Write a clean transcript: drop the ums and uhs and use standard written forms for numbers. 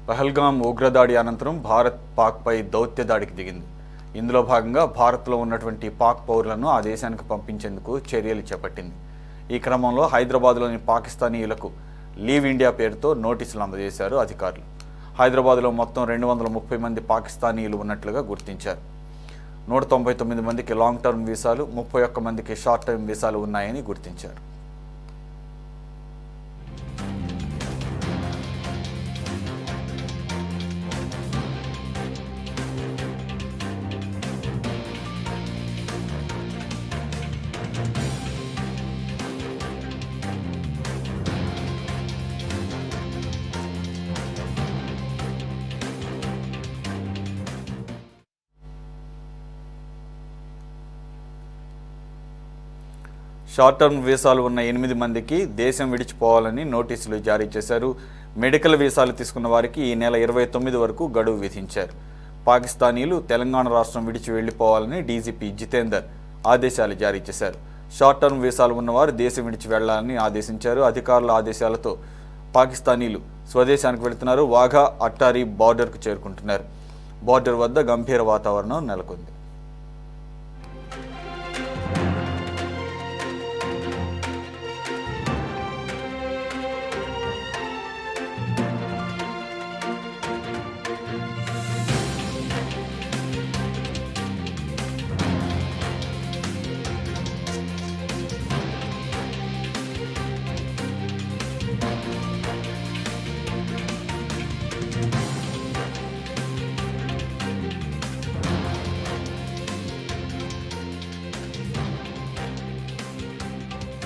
పహల్గాం ఉగ్రదాడి అనంతరం భారత్ పాక్పై దౌత్య దాడికి దిగింది. ఇందులో భాగంగా భారత్లో ఉన్నటువంటి పాక్ పౌరులను ఆ దేశానికి పంపించేందుకు చర్యలు చేపట్టింది. ఈ క్రమంలో హైదరాబాద్లోని పాకిస్తానీయులకు లీవ్ ఇండియా పేరుతో నోటీసులు అందజేశారు అధికారులు. హైదరాబాద్లో మొత్తం 230 మంది పాకిస్తానీయులు ఉన్నట్లుగా గుర్తించారు. 199 మందికి లాంగ్ టర్మ్ వీసాలు, 31 మందికి షార్ట్ టర్మ్ వీసాలు ఉన్నాయని గుర్తించారు. షార్ట్ టర్మ్ వీసాలు ఉన్న 8 మందికి దేశం విడిచిపోవాలని నోటీసులు జారీ చేశారు. మెడికల్ వీసాలు తీసుకున్న వారికి ఈ నెల 29 వరకు గడువు విధించారు. పాకిస్తానీలు తెలంగాణ రాష్ట్రం విడిచి వెళ్లిపోవాలని డీజీపీ జితేందర్ ఆదేశాలు జారీ చేశారు. షార్ట్ టర్మ్ వీసాలు ఉన్నవారు దేశం విడిచి వెళ్లాలని ఆదేశించారు. అధికారుల ఆదేశాలతో పాకిస్తానీలు స్వదేశానికి వెళుతున్నారు. వాఘా అట్టారీ బార్డర్కు చేరుకుంటున్నారు. బార్డర్ వద్ద గంభీర వాతావరణం నెలకొంది.